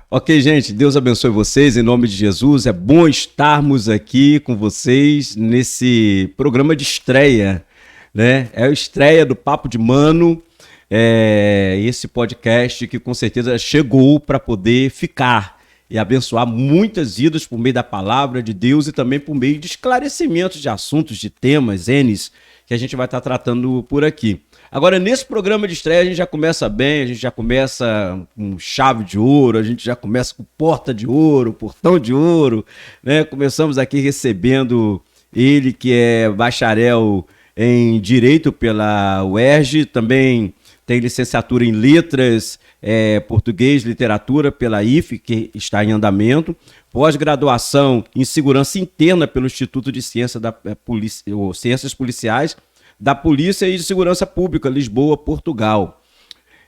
Ok, gente, Deus abençoe vocês em nome de Jesus. É bom estarmos aqui com vocês nesse programa de estreia, né? É a estreia do Papo de Mano, esse podcast que com certeza chegou para poder ficar e abençoar muitas vidas por meio da palavra de Deus e também por meio de esclarecimentos de assuntos, de temas, N's, que a gente vai estar tratando por aqui. Agora, nesse programa de estreia, a gente já começa bem, a gente já começa com chave de ouro, a gente já começa com porta de ouro, portão de ouro, né? Começamos aqui recebendo ele, que é bacharel em Direito pela UERJ, também tem licenciatura em Letras, Português, Literatura pela IFE, que está em andamento, pós-graduação em Segurança Interna pelo Instituto de Ciências Policiais, da Polícia e de Segurança Pública, Lisboa, Portugal.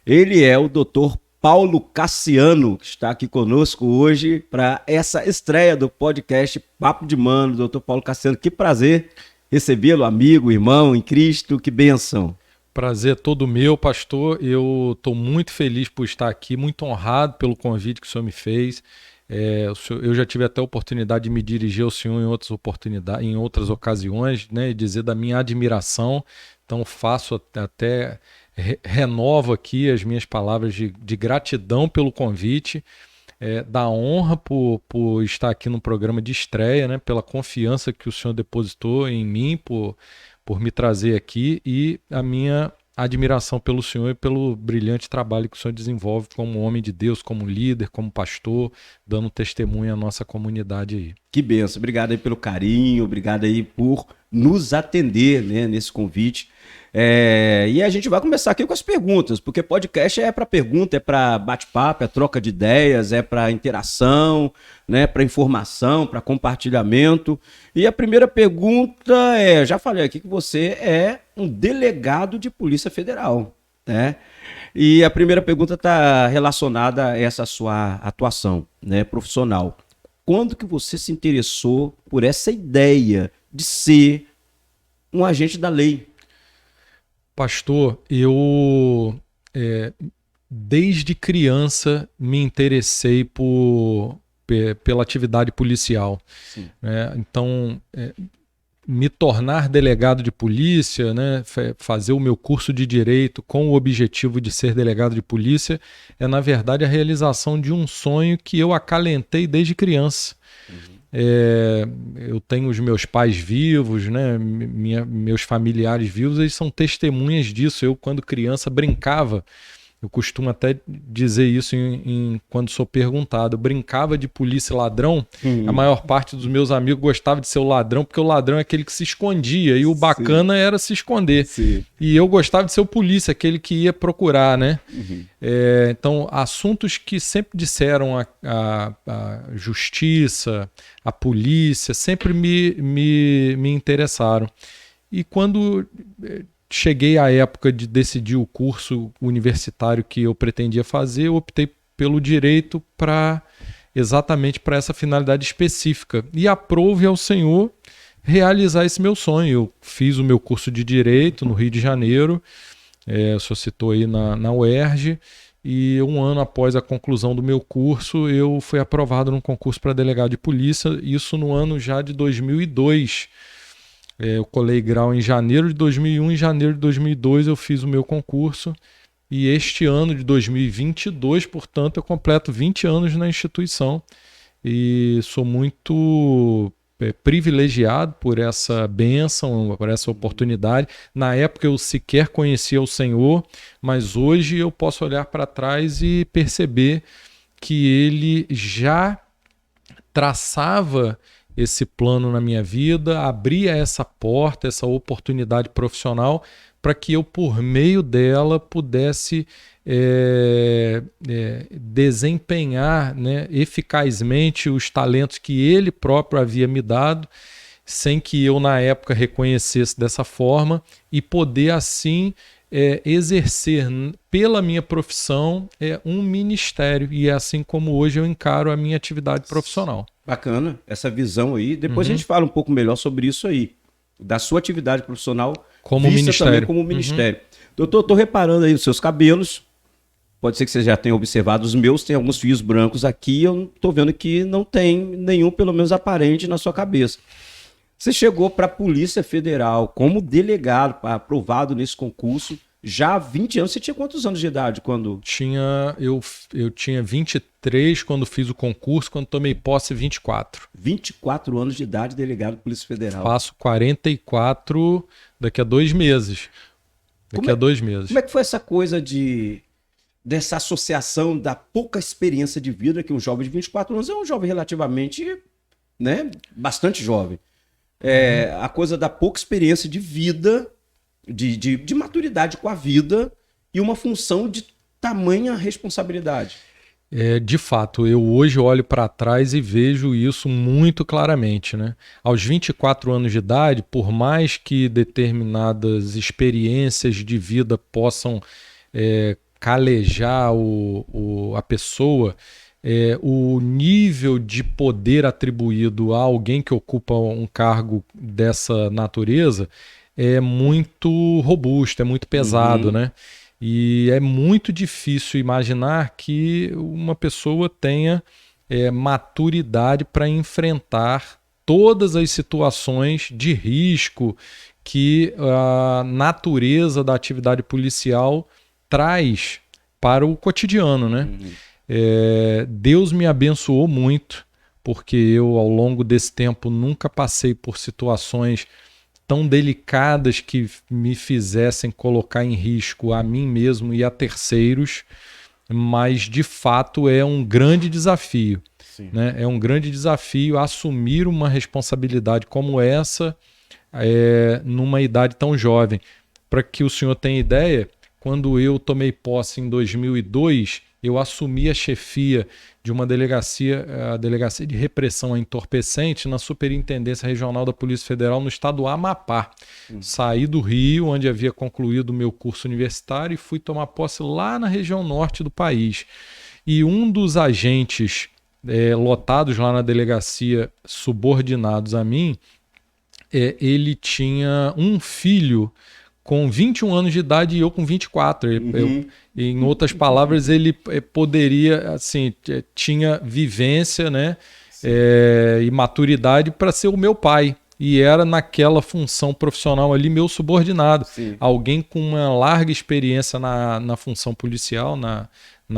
Ele é o Dr. Paulo Cassiano, que está aqui conosco hoje para essa estreia do podcast Papo de Mano. Dr. Paulo Cassiano, que prazer recebê-lo, amigo, irmão em Cristo, que bênção. Prazer todo meu, pastor. Eu estou muito feliz por estar aqui, muito honrado pelo convite que o senhor me fez. Eu já tive até a oportunidade de me dirigir ao senhor em outras ocasiões, né, e dizer da minha admiração. Então renovo aqui as minhas palavras de gratidão pelo convite, da honra por estar aqui no programa de estreia, né, pela confiança que o senhor depositou em mim, por me trazer aqui, e a minha admiração pelo senhor e pelo brilhante trabalho que o senhor desenvolve como homem de Deus, como líder, como pastor, dando testemunho à nossa comunidade aí. Que bênção, obrigado aí pelo carinho, obrigado aí por nos atender, né, nesse convite. E a gente vai começar aqui com as perguntas, porque podcast é para pergunta, é para bate-papo, é troca de ideias, é para interação, né, para informação, para compartilhamento. E a primeira pergunta já falei aqui que você é um delegado de Polícia Federal, né? E a primeira pergunta está relacionada a essa sua atuação, né, profissional. Quando que você se interessou por essa ideia de ser um agente da lei? Pastor, eu desde criança me interessei pela atividade policial. Né? Então, me tornar delegado de polícia, né, fazer o meu curso de direito com o objetivo de ser delegado de polícia, na verdade, a realização de um sonho que eu acalentei desde criança. Eu tenho os meus pais vivos, né, meus familiares vivos, eles são testemunhas disso. Eu, quando criança, brincava. Eu costumo até dizer isso quando sou perguntado. Eu brincava de polícia e ladrão. A maior parte dos meus amigos gostava de ser o ladrão, porque o ladrão é aquele que se escondia e o bacana era se esconder. Sim. E eu gostava de ser o polícia, aquele que ia procurar, né? Então, assuntos que sempre disseram a justiça, a polícia, sempre me interessaram. E quando cheguei à época de decidir o curso universitário que eu pretendia fazer, eu optei pelo direito exatamente para essa finalidade específica. E aprove ao Senhor realizar esse meu sonho. Eu fiz o meu curso de direito no Rio de Janeiro, o senhor citou aí na UERJ, e um ano após a conclusão do meu curso, eu fui aprovado num concurso para delegado de polícia, isso no ano já de 2002. Eu colei grau em janeiro de 2001, em janeiro de 2002 eu fiz o meu concurso, e este ano de 2022, portanto, eu completo 20 anos na instituição e sou muito privilegiado por essa bênção, por essa oportunidade. Na época eu sequer conhecia o Senhor, mas hoje eu posso olhar para trás e perceber que Ele já traçava esse plano na minha vida, abria essa porta, essa oportunidade profissional, para que eu, por meio dela, pudesse desempenhar, né, eficazmente os talentos que Ele próprio havia me dado, sem que eu, na época, reconhecesse dessa forma, e poder, assim, exercer pela minha profissão um ministério. E é assim como hoje eu encaro a minha atividade profissional. Bacana, essa visão aí. Depois a gente fala um pouco melhor sobre isso aí, da sua atividade profissional como vista ministério. Também como ministério. Doutor, estou reparando aí os seus cabelos, pode ser que você já tenha observado, os meus têm alguns fios brancos aqui, eu estou vendo que não tem nenhum, pelo menos aparente, na sua cabeça. Você chegou para a Polícia Federal como delegado, aprovado nesse concurso, já há 20 anos. Você tinha quantos anos de idade quando... Eu tinha 23 quando fiz o concurso, quando tomei posse 24. 24 anos de idade, delegado da Polícia Federal. Faço 44 daqui a 2 meses. Daqui a 2 meses. Como é que foi essa coisa dessa associação da pouca experiência de vida, que um jovem de 24 anos é um jovem relativamente, né, bastante jovem. A coisa da pouca experiência de vida, de maturidade com a vida e uma função de tamanha responsabilidade. De fato, eu hoje olho para trás e vejo isso muito claramente, né? Aos 24 anos de idade, por mais que determinadas experiências de vida possam calejar a pessoa, o nível de poder atribuído a alguém que ocupa um cargo dessa natureza é muito robusto, é muito pesado, né? E é muito difícil imaginar que uma pessoa tenha maturidade para enfrentar todas as situações de risco que a natureza da atividade policial traz para o cotidiano, né? Deus me abençoou muito, porque eu, ao longo desse tempo, nunca passei por situações tão delicadas que me fizessem colocar em risco a mim mesmo e a terceiros, mas de fato é um grande desafio, né? É um grande desafio assumir uma responsabilidade como essa numa idade tão jovem. Para que o senhor tenha ideia, quando eu tomei posse em 2002, eu assumi a chefia de uma delegacia, a Delegacia de Repressão a Entorpecente, na Superintendência Regional da Polícia Federal no estado do Amapá. Saí do Rio, onde havia concluído o meu curso universitário, e fui tomar posse lá na região norte do país. E um dos agentes lotados lá na delegacia, subordinados a mim, ele tinha um filho com 21 anos de idade e eu com 24. Em outras palavras, ele poderia, assim, tinha vivência, né, e maturidade para ser o meu pai. E era naquela função profissional ali meu subordinado. Sim. Alguém com uma larga experiência na função policial, na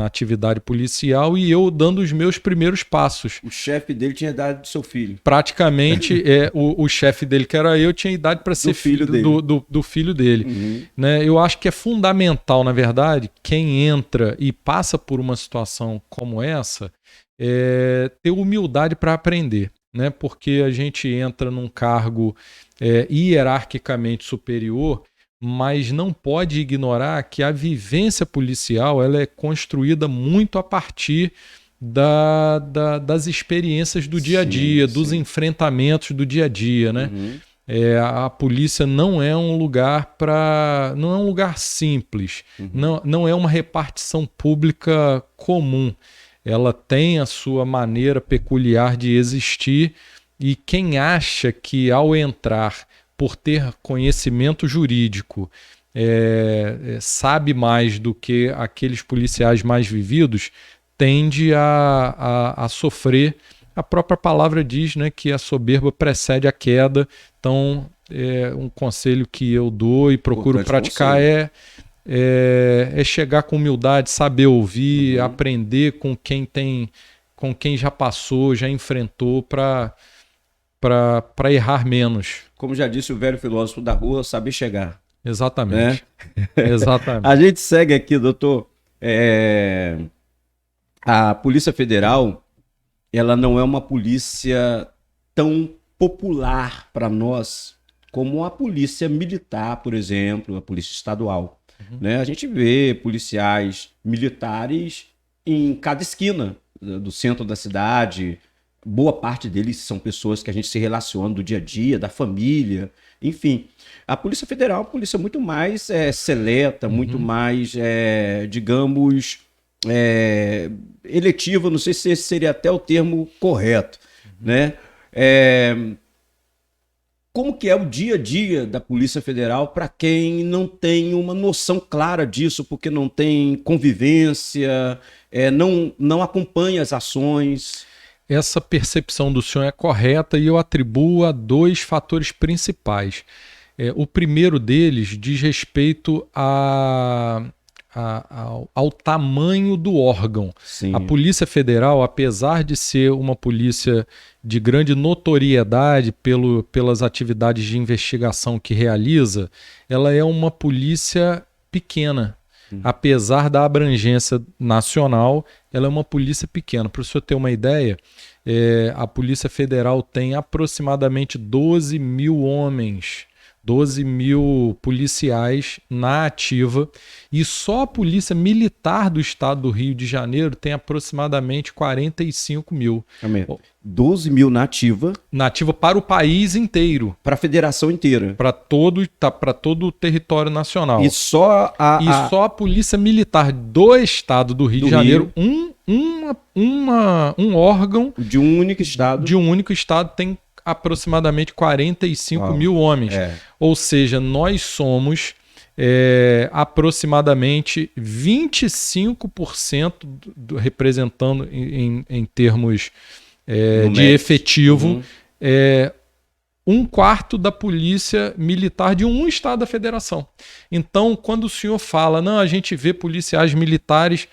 atividade policial, e eu dando os meus primeiros passos. O chefe dele tinha a idade do seu filho. Praticamente, o chefe dele, que era eu, tinha idade para ser filho do filho dele. Né? Eu acho que é fundamental, na verdade, quem entra e passa por uma situação como essa, ter humildade para aprender. Né? Porque a gente entra num cargo hierarquicamente superior, mas não pode ignorar que a vivência policial ela é construída muito a partir das experiências do dia a dia, dos enfrentamentos do dia a dia, né? A polícia não é um lugar não é um lugar simples, não é uma repartição pública comum. Ela tem a sua maneira peculiar de existir, e quem acha que ao entrar, por ter conhecimento jurídico, sabe mais do que aqueles policiais mais vividos, tende a sofrer. A própria palavra diz, né, que a soberba precede a queda. Então, um conselho que eu dou e procuro praticar é chegar com humildade, saber ouvir, aprender com quem já passou, já enfrentou, para errar menos. Como já disse o velho filósofo da rua, saber chegar. Exatamente. Exatamente. A gente segue aqui, doutor. A Polícia Federal, ela não é uma polícia tão popular para nós como a polícia militar, por exemplo, a polícia estadual. Né? A gente vê policiais militares em cada esquina do centro da cidade. Boa parte deles são pessoas que a gente se relaciona do dia a dia, da família, enfim. A Polícia Federal é uma polícia muito mais seleta, muito mais, digamos, eletiva, não sei se esse seria até o termo correto, né? como que é o dia a dia da Polícia Federal para quem não tem uma noção clara disso, porque não tem convivência, não acompanha as ações? Essa percepção do senhor é correta e eu atribuo a 2 fatores principais. O primeiro deles diz respeito ao tamanho do órgão. Sim. A Polícia Federal, apesar de ser uma polícia de grande notoriedade pelas atividades de investigação que realiza, ela é uma polícia pequena. Apesar da abrangência nacional, ela é uma polícia pequena. Para o senhor ter uma ideia, a Polícia Federal tem aproximadamente 12 mil homens, 12 mil policiais na ativa, e só a Polícia Militar do Estado do Rio de Janeiro tem aproximadamente 45 mil. 12 mil na ativa? Na ativa para o país inteiro. Para a federação inteira? Para todo o território nacional. E só a Polícia Militar do Estado do Rio de Janeiro, um órgão de um único estado tem aproximadamente 45 mil homens. Ou seja, nós somos aproximadamente 25% representando em termos de efetivo, um quarto da polícia militar de um estado da federação. Então, quando o senhor fala, não, a gente vê policiais militares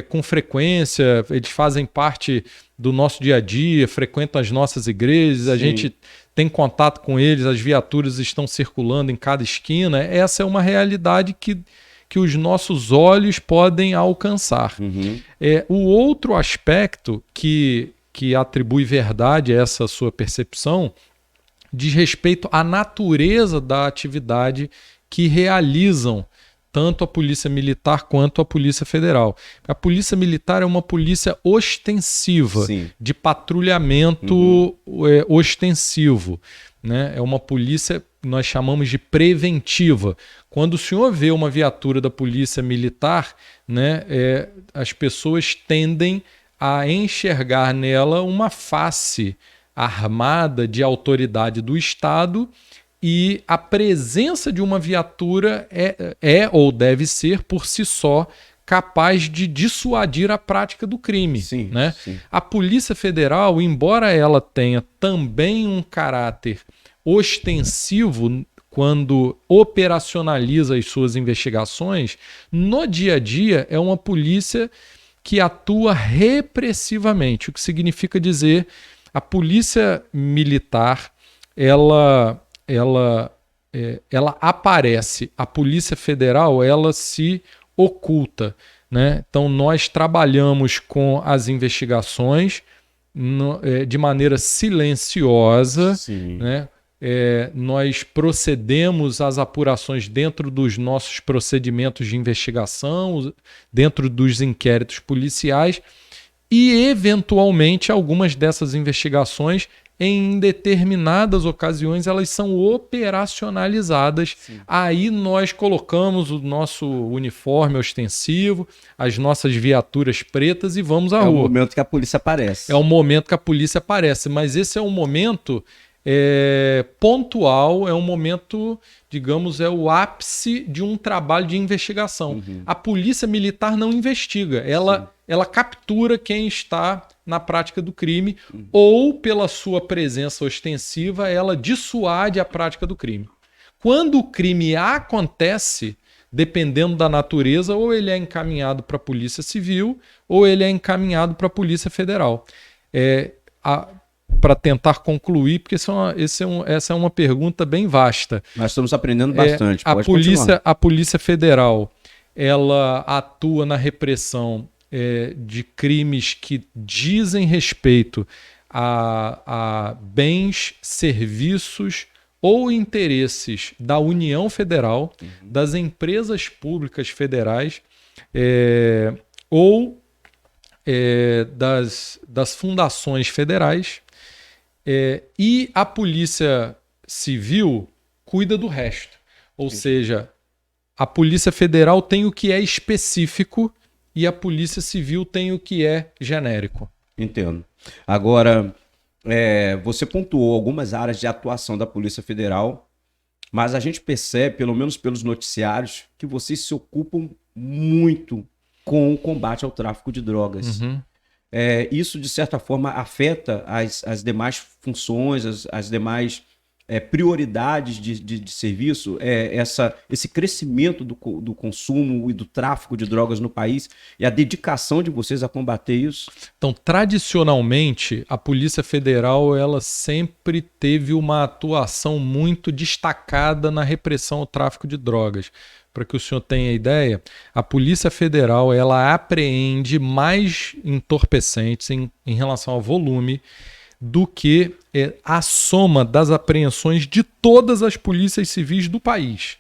com frequência, eles fazem parte do nosso dia a dia, frequentam as nossas igrejas, a gente tem contato com eles, as viaturas estão circulando em cada esquina. Essa é uma realidade que os nossos olhos podem alcançar. O outro aspecto que atribui verdade a essa sua percepção diz respeito à natureza da atividade que realizam tanto a Polícia Militar quanto a Polícia Federal. A Polícia Militar é uma polícia ostensiva, de patrulhamento ostensivo, né? É uma polícia que nós chamamos de preventiva. Quando o senhor vê uma viatura da Polícia Militar, né, as pessoas tendem a enxergar nela uma face armada de autoridade do Estado, e a presença de uma viatura é ou deve ser, por si só, capaz de dissuadir a prática do crime. Né? A Polícia Federal, embora ela tenha também um caráter ostensivo quando operacionaliza as suas investigações, no dia a dia é uma polícia que atua repressivamente, o que significa dizer a polícia militar ela aparece, a Polícia Federal ela se oculta, né? Então nós trabalhamos com as investigações de maneira silenciosa, né? Nós procedemos às apurações dentro dos nossos procedimentos de investigação, dentro dos inquéritos policiais, e eventualmente algumas dessas investigações, em determinadas ocasiões, elas são operacionalizadas. Aí nós colocamos o nosso uniforme ostensivo, as nossas viaturas pretas e vamos à rua. É o momento que a polícia aparece. É o momento que a polícia aparece, mas esse é um momento pontual, é um momento, digamos, é o ápice de um trabalho de investigação. A Polícia Militar não investiga, ela captura quem está na prática do crime, ou pela sua presença ostensiva, ela dissuade a prática do crime. Quando o crime acontece, dependendo da natureza, ou ele é encaminhado para a Polícia Civil, ou ele é encaminhado para a Polícia Federal. Para tentar concluir, porque essa é uma pergunta bem vasta. Nós estamos aprendendo bastante. A Polícia Federal ela atua na repressão de crimes que dizem respeito a bens, serviços ou interesses da União Federal, das empresas públicas federais ou das fundações federais, e a Polícia Civil cuida do resto. Ou seja, a Polícia Federal tem o que é específico e a Polícia Civil tem o que é genérico. Entendo. Agora, você pontuou algumas áreas de atuação da Polícia Federal, mas a gente percebe, pelo menos pelos noticiários, que vocês se ocupam muito com o combate ao tráfico de drogas. Uhum. Isso, de certa forma, afeta as demais funções, as demais prioridades de serviço, esse crescimento do consumo e do tráfico de drogas no país e a dedicação de vocês a combater isso? Então, tradicionalmente, a Polícia Federal ela sempre teve uma atuação muito destacada na repressão ao tráfico de drogas. Para que o senhor tenha ideia, a Polícia Federal ela apreende mais entorpecentes em relação ao volume do que a soma das apreensões de todas as polícias civis do país.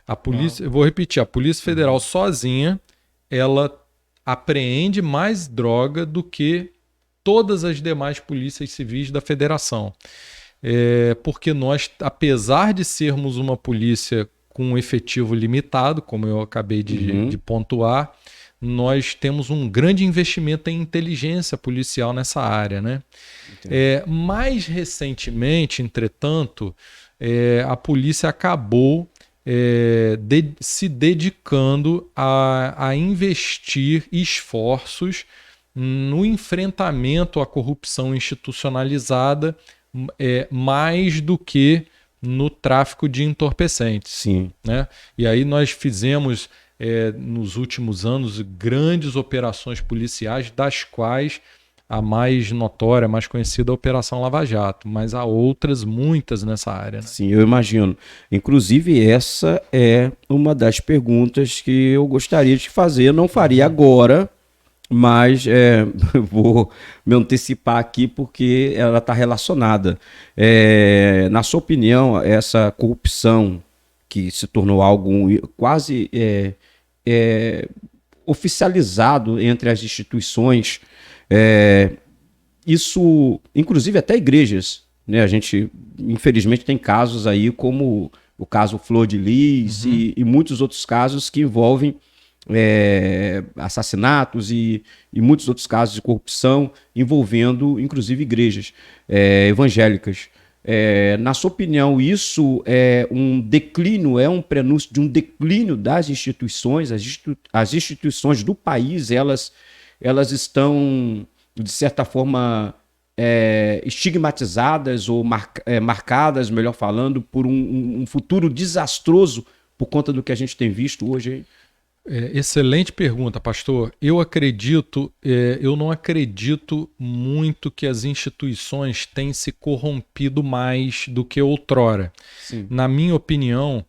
A polícia, eu vou repetir, a Polícia Federal sozinha, ela apreende mais droga do que todas as demais polícias civis da federação. Porque nós, apesar de sermos uma polícia com um efetivo limitado, como eu acabei de pontuar, nós temos um grande investimento em inteligência policial nessa área, né? Mais recentemente, entretanto, a polícia acabou se dedicando a investir esforços no enfrentamento à corrupção institucionalizada, mais do que no tráfico de entorpecentes. Sim. Né? E aí nós fizemos, nos últimos anos, grandes operações policiais, das quais a mais notória, a mais conhecida é a Operação Lava Jato, mas há outras, muitas nessa área. Né? Sim, eu imagino. Inclusive, essa é uma das perguntas que eu gostaria de fazer. Eu não faria agora, mas vou me antecipar aqui porque ela está relacionada. Na sua opinião, essa corrupção que se tornou algo quase oficializado entre as instituições, isso, inclusive até igrejas, né? A gente, infelizmente, tem casos aí como o caso Flor de Lis e muitos outros casos que envolvem assassinatos e muitos outros casos de corrupção envolvendo, inclusive, igrejas evangélicas. Na sua opinião, isso é um declínio, é um prenúncio de um declínio das instituições? As instituições do país, elas estão, de certa forma, estigmatizadas ou marcadas, melhor falando, por um futuro desastroso por conta do que a gente tem visto hoje aí? Excelente pergunta, pastor. Eu não acredito muito que as instituições tenham se corrompido mais do que outrora. Sim. Na minha opinião,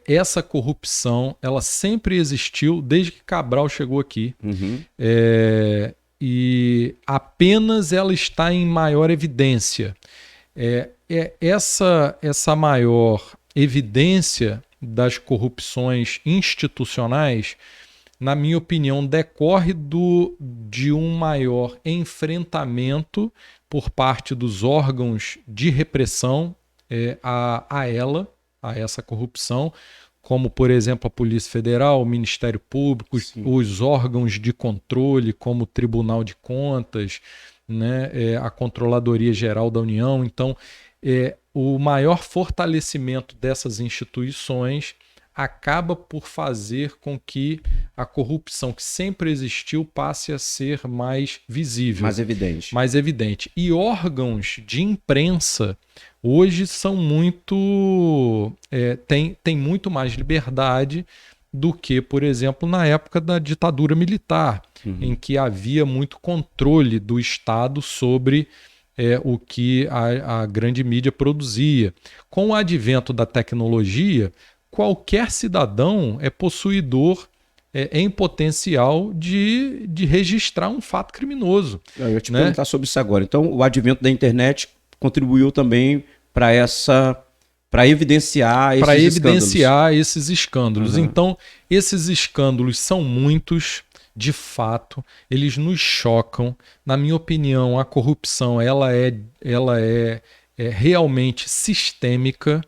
essa corrupção ela sempre existiu desde que Cabral chegou aqui. E apenas ela está em maior evidência. Essa maior evidência das corrupções institucionais, na minha opinião, decorre de um maior enfrentamento por parte dos órgãos de repressão a essa corrupção, como, por exemplo, a Polícia Federal, o Ministério Público, Sim. os órgãos de controle, como o Tribunal de Contas, né, a Controladoria Geral da União. Então, o maior fortalecimento dessas instituições acaba por fazer com que a corrupção que sempre existiu passe a ser mais visível. Mais evidente. E órgãos de imprensa hoje são têm muito mais liberdade do que, por exemplo, na época da ditadura militar, em que havia muito controle do Estado sobre o que a grande mídia produzia. Com o advento da tecnologia, qualquer cidadão é possuidor em potencial de registrar um fato criminoso. Eu ia te perguntar sobre isso agora. Então, o advento da internet contribuiu também para evidenciar esses escândalos. Então, esses escândalos são muitos. De fato, eles nos chocam. Na minha opinião, a corrupção ela é realmente sistêmica,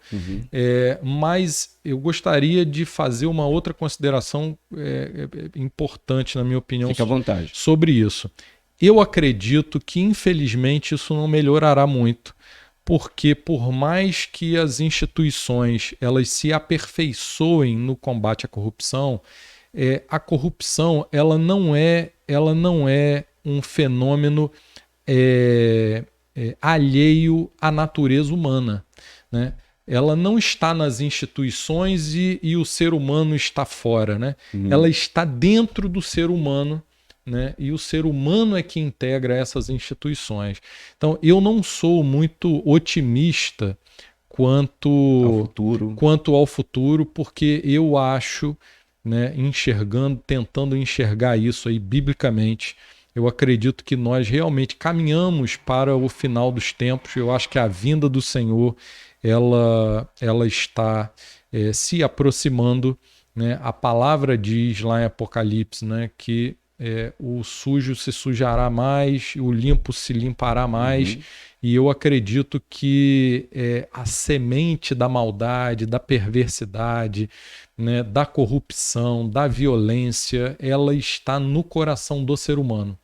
mas eu gostaria de fazer uma outra consideração importante, na minha opinião, Fique à vontade. sobre isso. Eu acredito que, infelizmente, isso não melhorará muito, porque por mais que as instituições elas se aperfeiçoem no combate à corrupção, a corrupção ela não é um fenômeno alheio à natureza humana, né? Ela não está nas instituições e o ser humano está fora, né? Ela está dentro do ser humano, né? E o ser humano é que integra essas instituições. Então, eu não sou muito otimista quanto ao futuro, porque eu acho, né, tentando enxergar isso aí biblicamente, eu acredito que nós realmente caminhamos para o final dos tempos. Eu acho que a vinda do Senhor ela está se aproximando, né? A palavra diz lá em Apocalipse, né, que o sujo se sujará mais, o limpo se limpará mais, e eu acredito que a semente da maldade, da perversidade, né, da corrupção, da violência, ela está no coração do ser humano.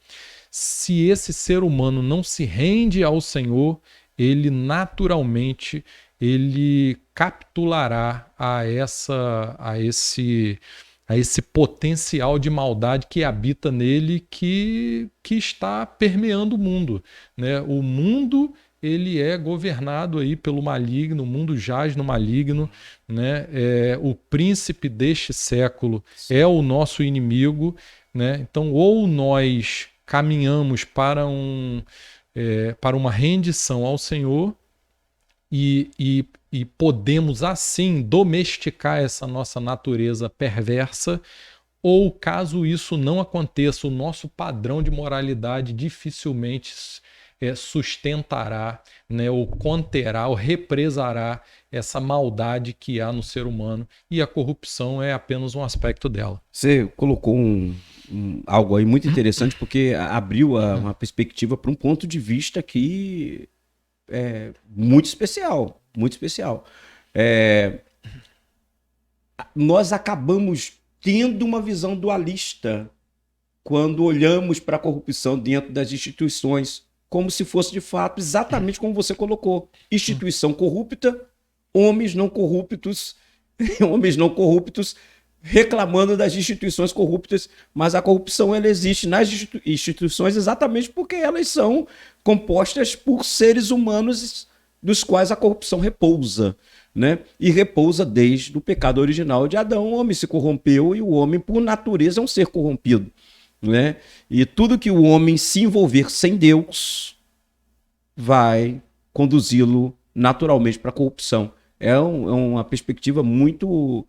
Se esse ser humano não se rende ao Senhor, ele naturalmente capitulará a esse potencial de maldade que habita nele, que está permeando o mundo, né? O mundo ele é governado aí pelo maligno, o mundo jaz no maligno, né? O príncipe deste século é o nosso inimigo, né? Então, ou nós caminhamos para uma rendição ao Senhor e podemos assim domesticar essa nossa natureza perversa, ou caso isso não aconteça, o nosso padrão de moralidade dificilmente sustentará, né, ou conterá, ou represará essa maldade que há no ser humano, e a corrupção é apenas um aspecto dela. Você colocou algo aí muito interessante, porque abriu uma perspectiva para um ponto de vista que é muito especial, muito especial. Nós acabamos tendo uma visão dualista quando olhamos para a corrupção dentro das instituições, como se fosse de fato exatamente como você colocou: instituição corrupta, homens não corruptos reclamando das instituições corruptas, mas a corrupção ela existe nas instituições exatamente porque elas são compostas por seres humanos dos quais a corrupção repousa, né? E repousa desde o pecado original de Adão. O homem se corrompeu e o homem, por natureza, é um ser corrompido, né? E tudo que o homem se envolver sem Deus vai conduzi-lo naturalmente para a corrupção. É uma perspectiva muito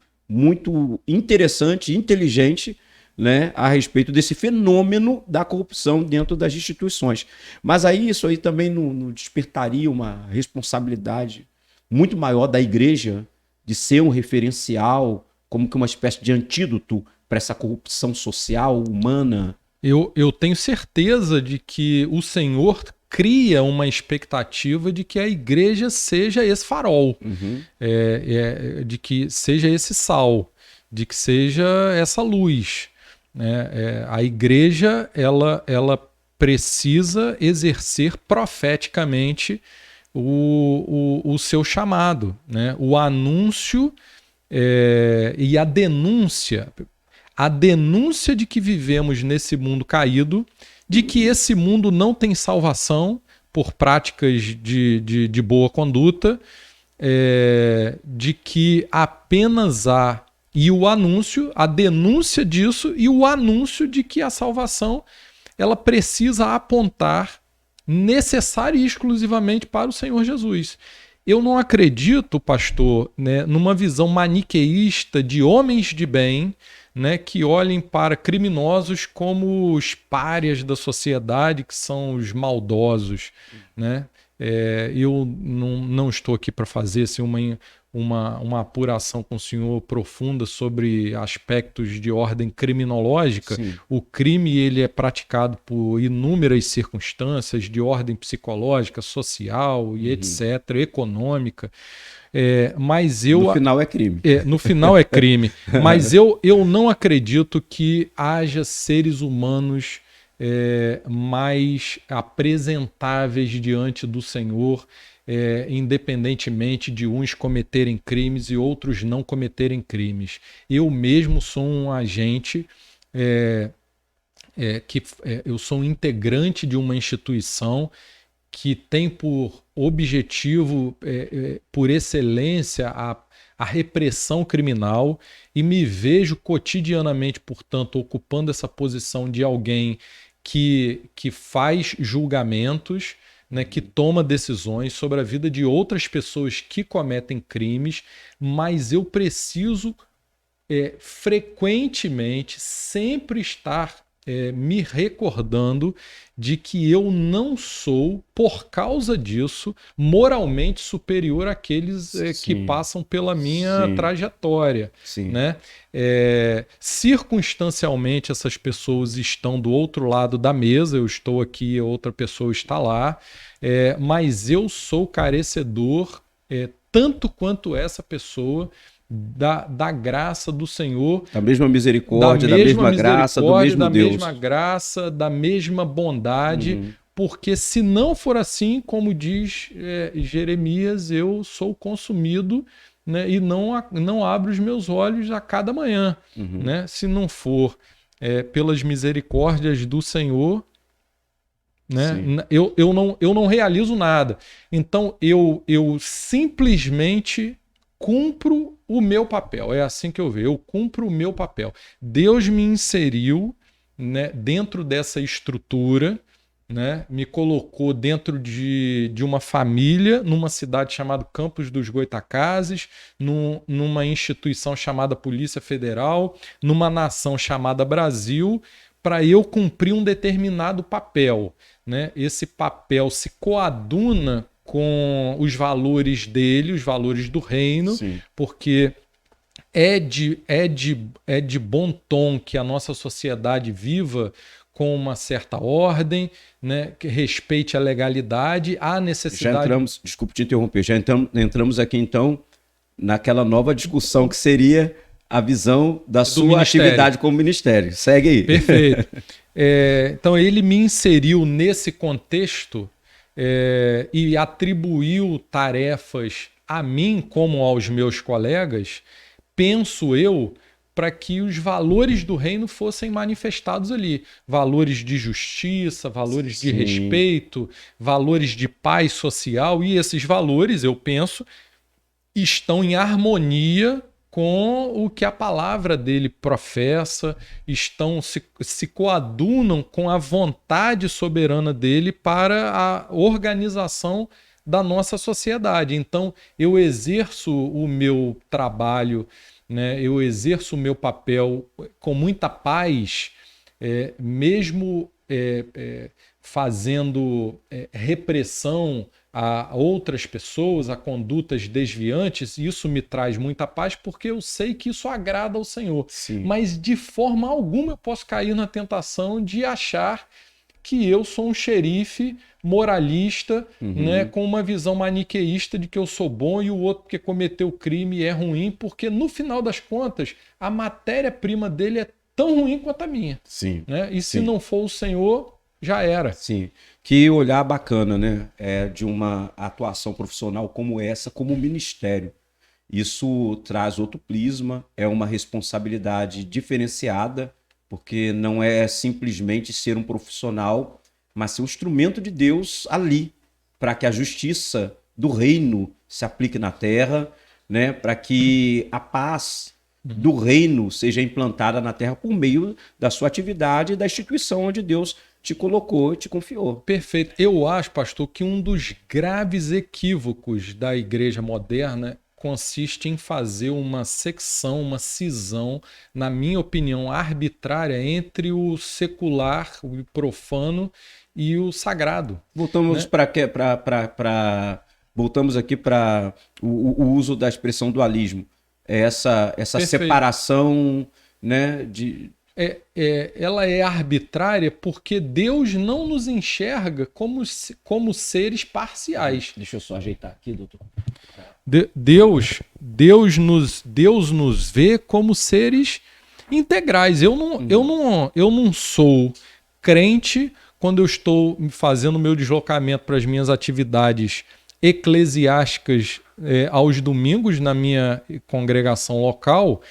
interessante e inteligente, né, a respeito desse fenômeno da corrupção dentro das instituições. Mas aí isso aí também não despertaria uma responsabilidade muito maior da igreja de ser um referencial, como que uma espécie de antídoto para essa corrupção social, humana? Eu tenho certeza de que o Senhor cria uma expectativa de que a igreja seja esse farol, de que seja esse sal, de que seja essa luz, né? A igreja ela precisa exercer profeticamente o seu chamado, né? O anúncio e a denúncia de que vivemos nesse mundo caído, de que esse mundo não tem salvação por práticas de boa conduta, de que apenas há, e o anúncio, a denúncia disso e o anúncio de que a salvação ela precisa apontar necessária e exclusivamente para o Senhor Jesus. Eu não acredito, pastor, né, numa visão maniqueísta de homens de bem, né, que olhem para criminosos como os párias da sociedade, que são os maldosos, né? Eu não estou aqui para fazer assim, uma apuração com o senhor profunda sobre aspectos de ordem criminológica. Sim. O crime ele é praticado por inúmeras circunstâncias de ordem psicológica, social e etc., econômica. Mas no final é crime. No final é crime. Mas eu não acredito que haja seres humanos mais apresentáveis diante do Senhor, independentemente de uns cometerem crimes e outros não cometerem crimes. Eu mesmo sou um agente, eu sou um integrante de uma instituição que tem por objetivo, por excelência, a repressão criminal, e me vejo cotidianamente, portanto, ocupando essa posição de alguém que faz julgamentos, né, que toma decisões sobre a vida de outras pessoas que cometem crimes, mas eu preciso frequentemente sempre estar me recordando de que eu não sou, por causa disso, moralmente superior àqueles que passam pela minha trajetória. Né? Circunstancialmente, essas pessoas estão do outro lado da mesa, eu estou aqui, outra pessoa está lá, mas eu sou carecedor, tanto quanto essa pessoa, da graça do Senhor, da mesma misericórdia, da mesma graça, do mesmo Deus. Da mesma graça, da mesma bondade, porque se não for assim, como diz Jeremias, eu sou consumido, né, e não abro os meus olhos a cada manhã. Né? Se não for pelas misericórdias do Senhor, né, eu não realizo nada. Então eu simplesmente cumpro o meu papel. É assim que eu vejo. Eu cumpro o meu papel. Deus me inseriu, né, dentro dessa estrutura, né, me colocou dentro de uma família, numa cidade chamada Campos dos Goytacazes, numa instituição chamada Polícia Federal, numa nação chamada Brasil, para eu cumprir um determinado papel. Né? Esse papel se coaduna com os valores dele, os valores do reino, porque é de bom tom que a nossa sociedade viva com uma certa ordem, né, que respeite a legalidade, a necessidade... Já entramos, desculpe te interromper, entramos aqui então naquela nova discussão que seria a visão da sua atividade como ministério. Segue aí. Perfeito. Então ele me inseriu nesse contexto e atribuiu tarefas a mim como aos meus colegas, penso eu, para que os valores do reino fossem manifestados ali. Valores de justiça, valores de respeito, valores de paz social, e esses valores, eu penso, estão em harmonia com o que a palavra dele professa, se coadunam com a vontade soberana dele para a organização da nossa sociedade. Então, eu exerço o meu trabalho, né, eu exerço o meu papel com muita paz, mesmo fazendo repressão a outras pessoas, a condutas desviantes. Isso me traz muita paz, porque eu sei que isso agrada ao Senhor. Mas de forma alguma eu posso cair na tentação de achar que eu sou um xerife moralista, né, com uma visão maniqueísta de que eu sou bom e o outro que cometeu crime é ruim, porque no final das contas a matéria-prima dele é tão ruim quanto a minha. Né? E se não for o Senhor, já era. Que olhar bacana, né? De uma atuação profissional como essa, como ministério. Isso traz outro prisma, é uma responsabilidade diferenciada, porque não é simplesmente ser um profissional, mas ser um instrumento de Deus ali, para que a justiça do reino se aplique na terra, né? Para que a paz do reino seja implantada na terra por meio da sua atividade e da instituição onde Deus te colocou e te confiou. Perfeito. Eu acho, pastor, que um dos graves equívocos da igreja moderna consiste em fazer uma secção, uma cisão, na minha opinião, arbitrária entre o secular, o profano e o sagrado. Voltamos, né? Voltamos aqui para o uso da expressão dualismo. Essa separação, né, ela é arbitrária porque Deus não nos enxerga como seres parciais. Deixa eu só ajeitar aqui, doutor. Deus nos vê como seres integrais. Eu não sou crente, quando eu estou fazendo o meu deslocamento para as minhas atividades eclesiásticas aos domingos na minha congregação local,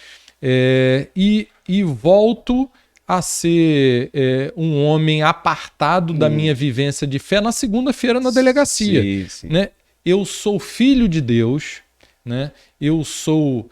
e volto a ser um homem apartado da minha vivência de fé na segunda-feira na delegacia. Sim, sim. Né? Eu sou filho de Deus, né? Eu sou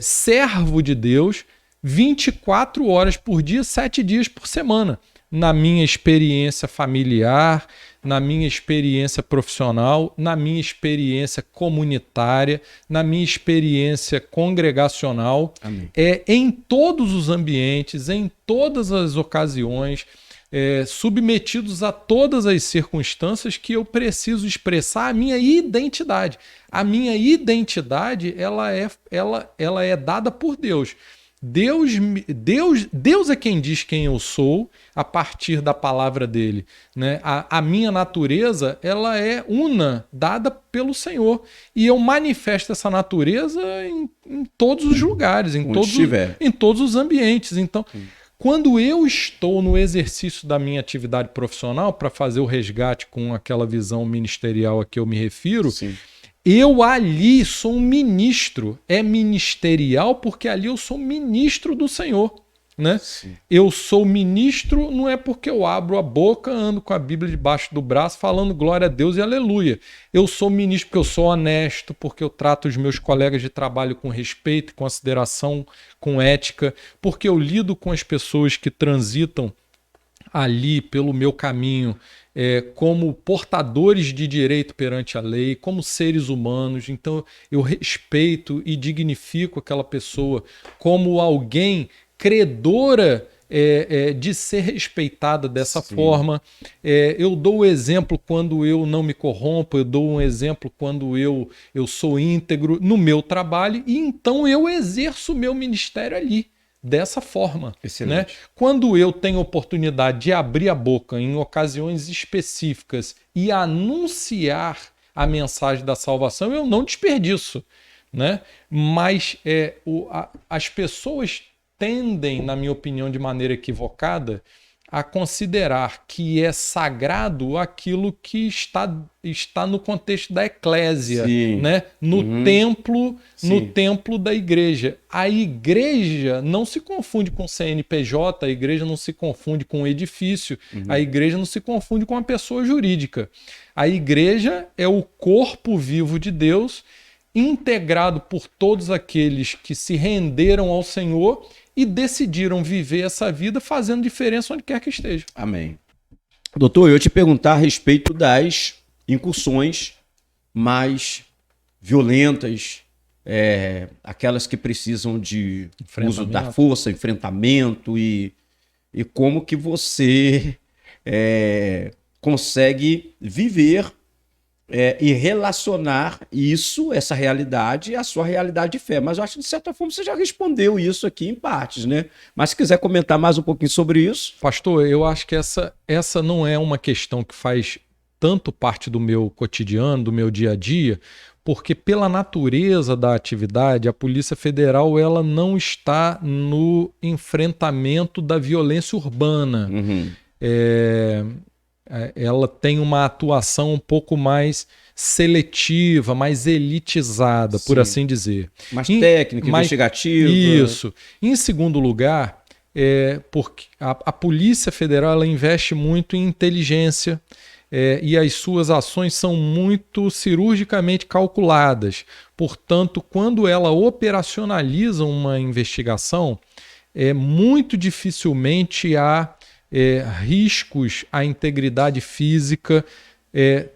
servo de Deus 24 horas por dia, 7 dias por semana. Na minha experiência familiar, na minha experiência profissional, na minha experiência comunitária, na minha experiência congregacional, Amém. Em todos os ambientes, em todas as ocasiões, submetidos a todas as circunstâncias que eu preciso expressar a minha identidade. A minha identidade ela é dada por Deus. Deus é quem diz quem eu sou a partir da palavra dele, né? A minha natureza ela é una, dada pelo Senhor, e eu manifesto essa natureza em todos os lugares, em todos os ambientes. Então, quando eu estou no exercício da minha atividade profissional para fazer o resgate com aquela visão ministerial a que eu me refiro, Sim. eu ali sou um ministro. É ministerial porque ali eu sou ministro do Senhor, né? Eu sou ministro não é porque eu abro a boca, ando com a Bíblia debaixo do braço falando glória a Deus e aleluia. Eu sou ministro porque eu sou honesto, porque eu trato os meus colegas de trabalho com respeito, consideração, com ética, porque eu lido com as pessoas que transitam ali pelo meu caminho como portadores de direito perante a lei, como seres humanos. Então eu respeito e dignifico aquela pessoa como alguém credora de ser respeitada dessa forma. Eu dou o exemplo quando eu não me corrompo, eu dou um exemplo quando eu sou íntegro no meu trabalho, e então eu exerço o meu ministério ali. Dessa forma, né? Quando eu tenho oportunidade de abrir a boca em ocasiões específicas e anunciar a mensagem da salvação, eu não desperdiço, né? Mas as pessoas tendem, na minha opinião, de maneira equivocada, a considerar que é sagrado aquilo que está no contexto da eclésia, né? No templo da igreja. A igreja não se confunde com CNPJ, a igreja não se confunde com edifício, a igreja não se confunde com uma pessoa jurídica. A igreja é o corpo vivo de Deus, integrado por todos aqueles que se renderam ao Senhor e decidiram viver essa vida fazendo diferença onde quer que esteja. Amém. Doutor, eu te perguntar a respeito das incursões mais violentas, aquelas que precisam de uso da força, enfrentamento, e como que você consegue viver e relacionar essa realidade, à sua realidade de fé. Mas eu acho que, de certa forma, você já respondeu isso aqui em partes, né? Mas se quiser comentar mais um pouquinho sobre isso... Pastor, eu acho que essa não é uma questão que faz tanto parte do meu cotidiano, do meu dia a dia, porque pela natureza da atividade, a Polícia Federal ela não está no enfrentamento da violência urbana. Ela tem uma atuação um pouco mais seletiva, mais elitizada, por assim dizer. Mais técnica, investigativa. Isso. Em segundo lugar, porque a Polícia Federal ela investe muito em inteligência e as suas ações são muito cirurgicamente calculadas. Portanto, quando ela operacionaliza uma investigação, muito dificilmente há riscos à integridade física,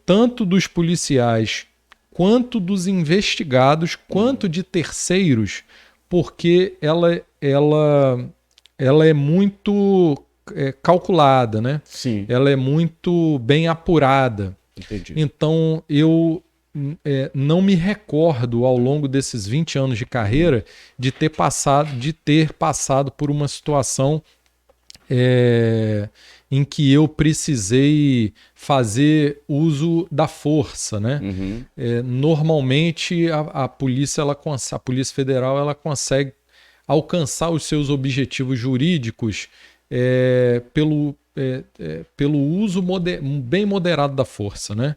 tanto dos policiais, quanto dos investigados, quanto de terceiros, porque ela é muito calculada, né? Sim. Ela é muito bem apurada. Entendi. Então, eu não me recordo, ao longo desses 20 anos de carreira, de ter passado por uma situação em que eu precisei fazer uso da força, né? Normalmente a Polícia Federal ela consegue alcançar os seus objetivos jurídicos pelo uso bem moderado da força, né?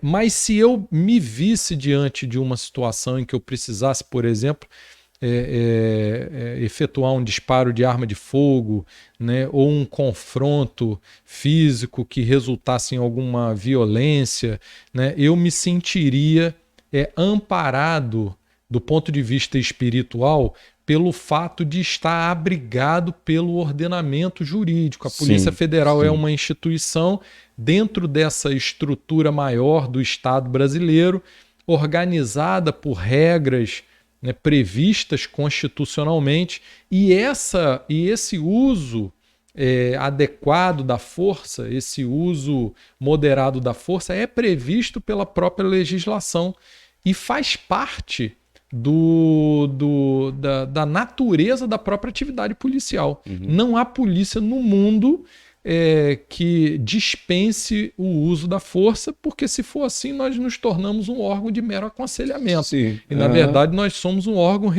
Mas se eu me visse diante de uma situação em que eu precisasse, por exemplo, efetuar um disparo de arma de fogo, né, ou um confronto físico que resultasse em alguma violência, né, eu me sentiria amparado do ponto de vista espiritual pelo fato de estar abrigado pelo ordenamento jurídico. A Polícia Federal é uma instituição dentro dessa estrutura maior do Estado brasileiro, organizada por regras, né, previstas constitucionalmente, e esse uso adequado da força, esse uso moderado da força é previsto pela própria legislação e faz parte da natureza da própria atividade policial. Não há polícia no mundo que dispense o uso da força, porque se for assim, nós nos tornamos um órgão de mero aconselhamento. E, na verdade, nós somos um órgão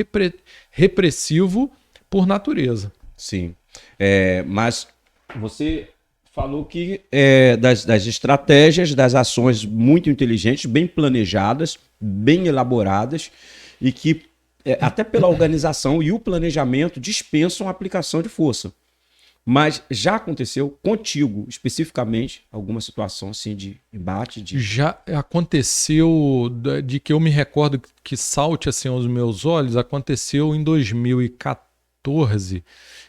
repressivo por natureza. Sim. Mas você falou que das estratégias, das ações muito inteligentes, bem planejadas, bem elaboradas, e que até pela organização e o planejamento dispensam a aplicação de força. Mas já aconteceu contigo, especificamente, alguma situação assim de embate? Já aconteceu, de que eu me recordo que salte assim aos meus olhos, aconteceu em 2014.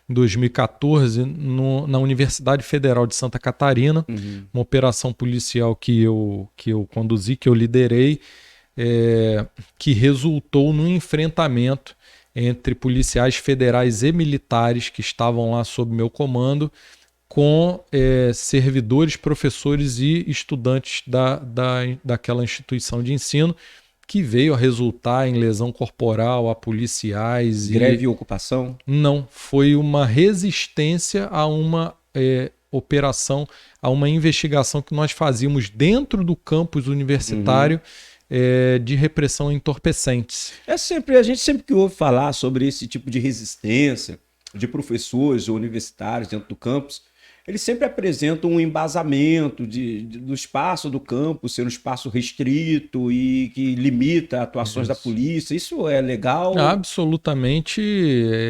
Em 2014, na Universidade Federal de Santa Catarina, uma operação policial que eu conduzi, que eu liderei, que resultou num enfrentamento entre policiais federais e militares que estavam lá sob meu comando, com servidores, professores e estudantes daquela instituição de ensino, que veio a resultar em lesão corporal a policiais. Greve e ocupação? Não, foi uma resistência a uma operação, a uma investigação que nós fazíamos dentro do campus universitário, de repressão a entorpecentes. A gente sempre que ouve falar sobre esse tipo de resistência de professores ou universitários dentro do campus, eles sempre apresentam um embasamento do espaço do campus ser um espaço restrito e que limita atuações da polícia. Isso é legal? Absolutamente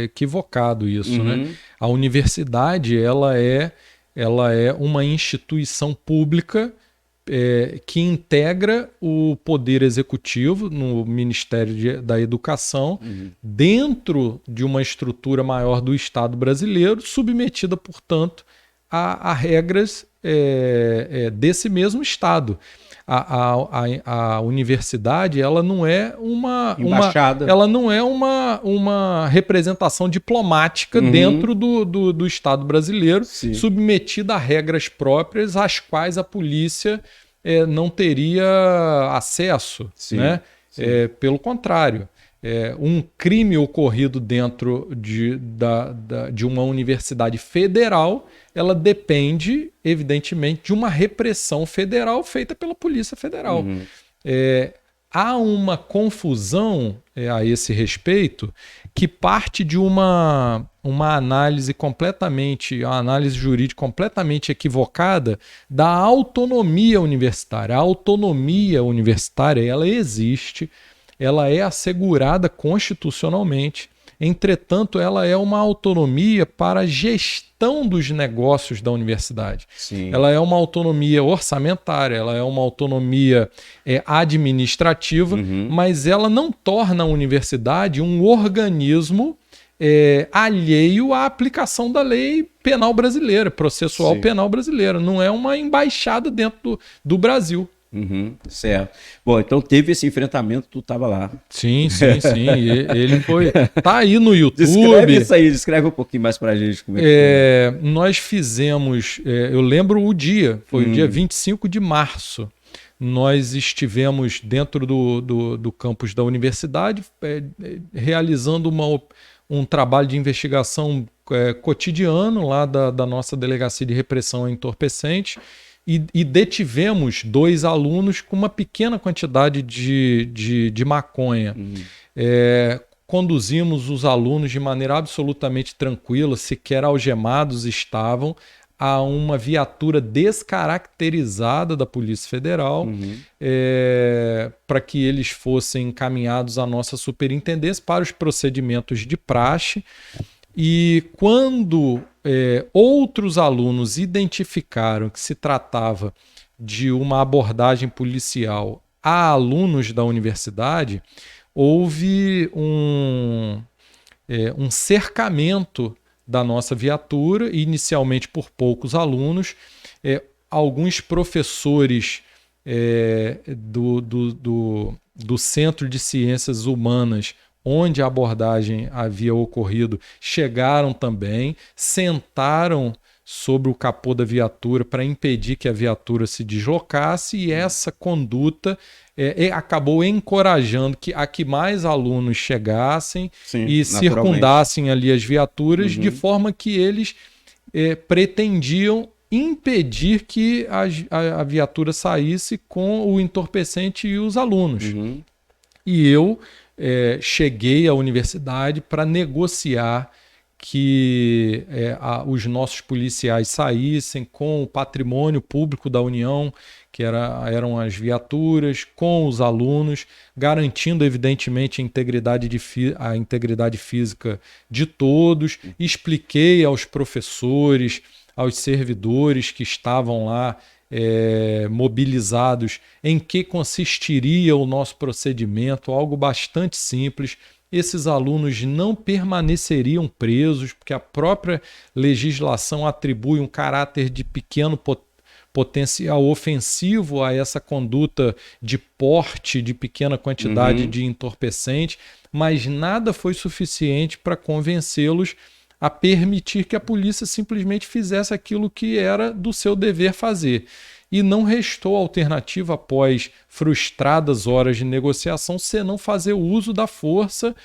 equivocado isso, né? A universidade, ela é uma instituição pública que integra o Poder Executivo no Ministério da Educação, dentro de uma estrutura maior do Estado brasileiro, submetida, portanto, a regras desse mesmo Estado. A universidade, ela não é uma embaixada. Ela não é uma representação diplomática dentro do Estado brasileiro, submetida a regras próprias, às quais a polícia não teria acesso, né? Pelo contrário, um crime ocorrido dentro de uma universidade federal, ela depende, evidentemente, de uma repressão federal feita pela Polícia Federal. Há uma confusão a esse respeito que parte de uma análise jurídica completamente equivocada da autonomia universitária. A autonomia universitária, ela existe, ela é assegurada constitucionalmente. Entretanto, ela é uma autonomia para a gestão dos negócios da universidade. Ela é uma autonomia orçamentária, ela é uma autonomia administrativa, mas ela não torna a universidade um organismo alheio à aplicação da lei penal brasileira, processual penal brasileira. Não é uma embaixada dentro do Brasil. Certo. Bom, então teve esse enfrentamento, tu estava lá. Sim. Ele foi. Tá aí no YouTube. Descreve isso aí, descreve um pouquinho mais pra gente como é que foi. Nós fizemos, eu lembro o dia, foi o dia 25 de março. Nós estivemos dentro do campus da universidade, realizando um trabalho de investigação cotidiano lá da nossa Delegacia de Repressão a Entorpecentes. E detivemos 2 alunos com uma pequena quantidade de maconha. Conduzimos os alunos de maneira absolutamente tranquila, sequer algemados estavam, a uma viatura descaracterizada da Polícia Federal, para que eles fossem encaminhados à nossa superintendência para os procedimentos de praxe. E quando outros alunos identificaram que se tratava de uma abordagem policial a alunos da universidade, houve um cercamento da nossa viatura, inicialmente por poucos alunos. Alguns professores do Centro de Ciências Humanas, onde a abordagem havia ocorrido, chegaram também, sentaram sobre o capô da viatura para impedir que a viatura se deslocasse, e essa conduta acabou encorajando a que mais alunos chegassem e circundassem ali as viaturas, de forma que eles pretendiam impedir que a viatura saísse com o entorpecente e os alunos. E eu cheguei à universidade para negociar que os nossos policiais saíssem com o patrimônio público da União, que eram as viaturas, com os alunos, garantindo, evidentemente, a integridade física de todos. Expliquei aos professores, aos servidores que estavam lá mobilizados em que consistiria o nosso procedimento, algo bastante simples. Esses alunos não permaneceriam presos, porque a própria legislação atribui um caráter de pequeno potencial ofensivo a essa conduta de porte de pequena quantidade de entorpecente, mas nada foi suficiente para convencê-los a permitir que a polícia simplesmente fizesse aquilo que era do seu dever fazer. E não restou alternativa, após frustradas horas de negociação, senão fazer uso da força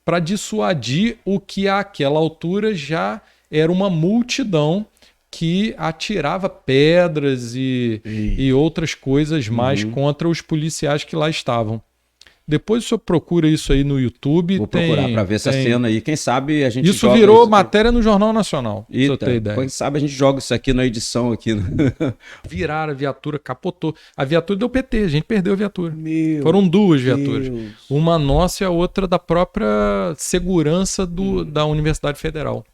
para dissuadir o que àquela altura já era uma multidão que atirava pedras e outras coisas mais contra os policiais que lá estavam. Depois o senhor procura isso aí no YouTube. Vou procurar para ver essa cena aí. Quem sabe a gente isso virou matéria no Jornal Nacional. Eita, pra você ter ideia. Quem sabe a gente joga isso aqui na edição aqui. Viraram a viatura, capotou. A viatura deu PT, a gente perdeu a viatura. Foram duas viaturas. Uma nossa e a outra da própria segurança da Universidade Federal.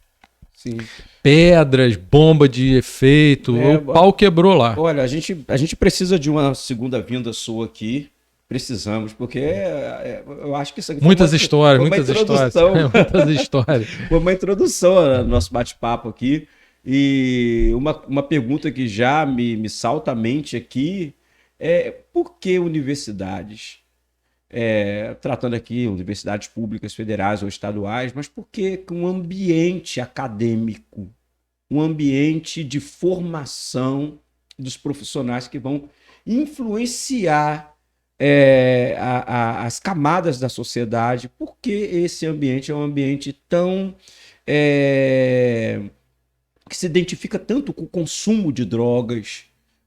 Sim. Pedras, bomba de efeito, o pau quebrou lá. Olha, a gente precisa de uma segunda vinda sua aqui. Precisamos, porque eu acho que isso aqui muitas histórias. Muitas histórias. Foi uma introdução ao nosso bate-papo aqui. E uma pergunta que já me salta à mente aqui é: por que universidades, tratando aqui universidades públicas, federais ou estaduais, mas por que um ambiente acadêmico, um ambiente de formação dos profissionais que vão influenciar as camadas da sociedade? Porque esse ambiente é um ambiente tão que se identifica tanto com o consumo de drogas,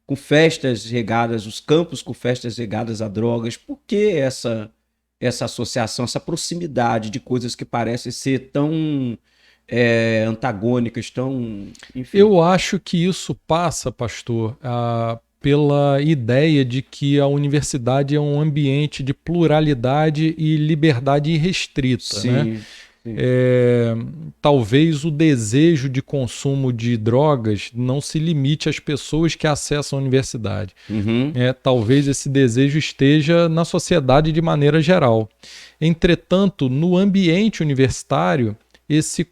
com festas regadas, os campos com festas regadas a drogas? Por que essa associação, essa proximidade de coisas que parecem ser tão antagônicas, tão... Enfim. Eu acho que isso passa, pastor, pela ideia de que a universidade é um ambiente de pluralidade e liberdade irrestrita. Sim, né? Sim. Talvez o desejo de consumo de drogas não se limite às pessoas que acessam a universidade. Talvez esse desejo esteja na sociedade de maneira geral. Entretanto, no ambiente universitário, esse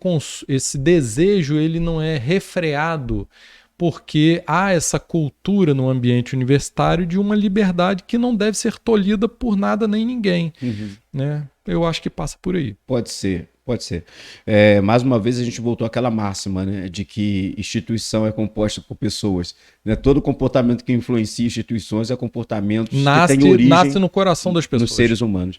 desejo ele não é refreado, porque há essa cultura no ambiente universitário de uma liberdade que não deve ser tolhida por nada nem ninguém. Né? Eu acho que passa por aí. Pode ser. Mais uma vez a gente voltou àquela máxima, né, de que instituição é composta por pessoas. Né? Todo comportamento que influencia instituições é comportamento que tem origem... Nasce no coração das pessoas. Nos seres humanos.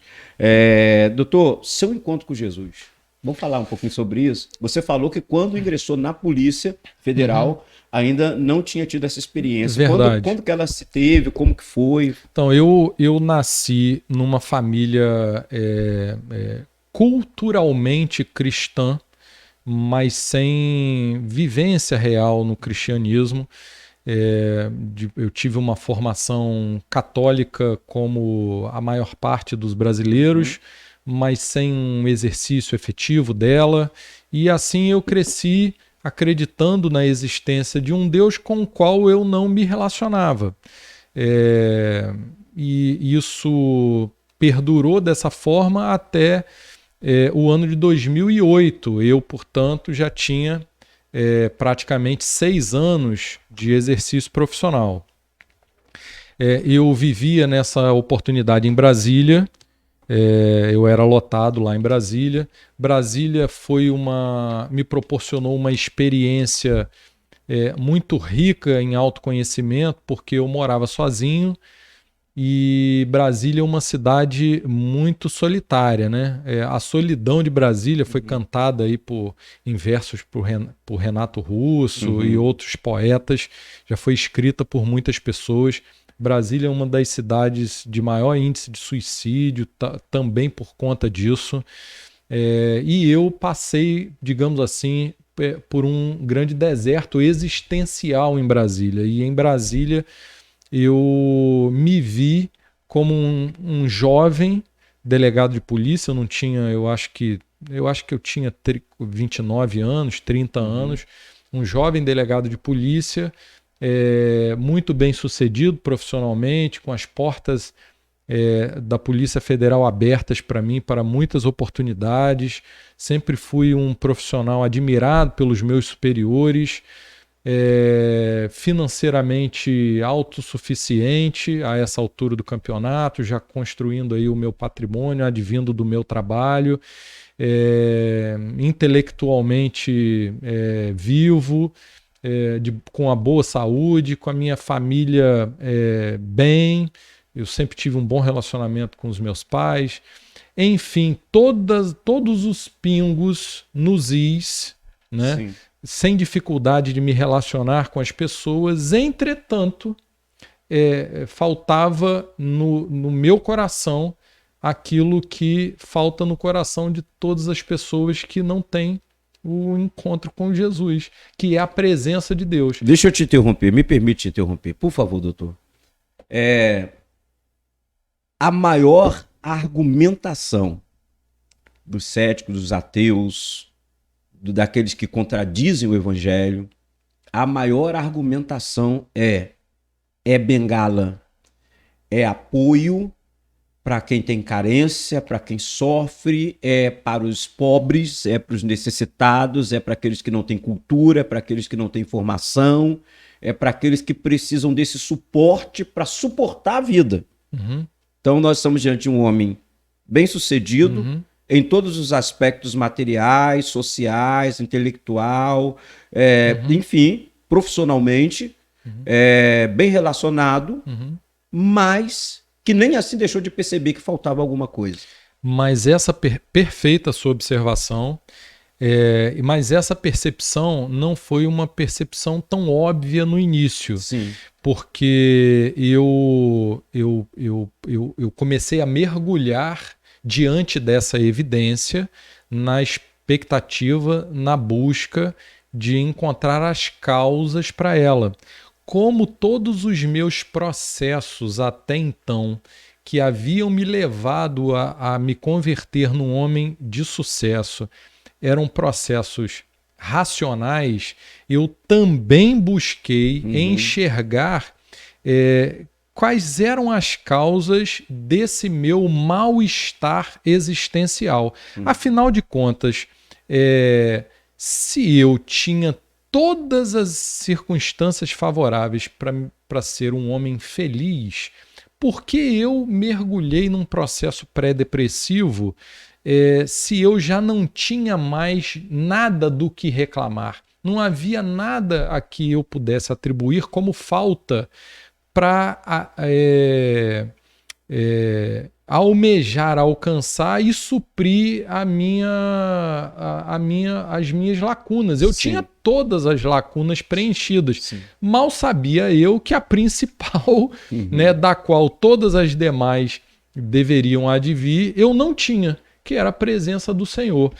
Doutor, seu encontro com Jesus. Vamos falar um pouquinho sobre isso? Você falou que quando ingressou na Polícia Federal... ainda não tinha tido essa experiência. Verdade. Quando que ela se teve? Como que foi? Então, eu nasci numa família culturalmente cristã. mas sem vivência real no cristianismo. Eu tive uma formação católica como a maior parte dos brasileiros, mas sem um exercício efetivo dela, e assim eu cresci acreditando na existência de um Deus com o qual eu não me relacionava. E isso perdurou dessa forma até o ano de 2008. Eu, portanto, já tinha praticamente 6 anos de exercício profissional. Eu vivia nessa oportunidade em Brasília, eu era lotado lá em Brasília. Brasília me proporcionou uma experiência muito rica em autoconhecimento, porque eu morava sozinho, e Brasília é uma cidade muito solitária, né? A solidão de Brasília foi cantada aí em versos por Renato Russo e outros poetas, já foi escrita por muitas pessoas. Brasília é uma das cidades de maior índice de suicídio, também por conta disso. E eu passei, digamos assim, por um grande deserto existencial em Brasília. E em Brasília eu me vi como um jovem delegado de polícia. Eu não tinha, eu acho que eu tinha 29 anos, 30 anos, um jovem delegado de polícia, muito bem sucedido profissionalmente, com as portas da Polícia Federal abertas para mim, para muitas oportunidades. Sempre fui um profissional admirado pelos meus superiores, financeiramente autossuficiente a essa altura do campeonato, já construindo aí o meu patrimônio, advindo do meu trabalho, intelectualmente vivo, com a boa saúde, com a minha família bem. Eu sempre tive um bom relacionamento com os meus pais. Enfim, todos os pingos nos is, né? Sim. Sem dificuldade de me relacionar com as pessoas. Entretanto, faltava no meu coração aquilo que falta no coração de todas as pessoas que não têm o encontro com Jesus, que é a presença de Deus. Deixa eu te interromper, me permite te interromper, por favor, doutor. A maior argumentação dos céticos, dos ateus, daqueles que contradizem o evangelho, a maior argumentação é bengala, é apoio para quem tem carência, para quem sofre, é para os pobres, é para os necessitados, é para aqueles que não têm cultura, é para aqueles que não têm formação, é para aqueles que precisam desse suporte para suportar a vida. Então nós estamos diante de um homem bem-sucedido, em todos os aspectos materiais, sociais, intelectual, enfim, profissionalmente, bem relacionado, mas que nem assim deixou de perceber que faltava alguma coisa. Mas essa perfeita sua observação, mas essa percepção não foi uma percepção tão óbvia no início. Sim. Porque eu comecei a mergulhar diante dessa evidência, na expectativa, na busca de encontrar as causas para ela. Como todos os meus processos até então, que haviam me levado a me converter num homem de sucesso, eram processos racionais, eu também busquei enxergar quais eram as causas desse meu mal-estar existencial. Afinal de contas, se eu tinha todas as circunstâncias favoráveis para ser um homem feliz, por que eu mergulhei num processo pré-depressivo se eu já não tinha mais nada do que reclamar? Não havia nada a que eu pudesse atribuir como falta para almejar, alcançar e suprir as minhas lacunas. Eu tinha todas as lacunas preenchidas. Sim. Mal sabia eu que a principal, né, da qual todas as demais deveriam advir, eu não tinha, que era a presença do Senhor.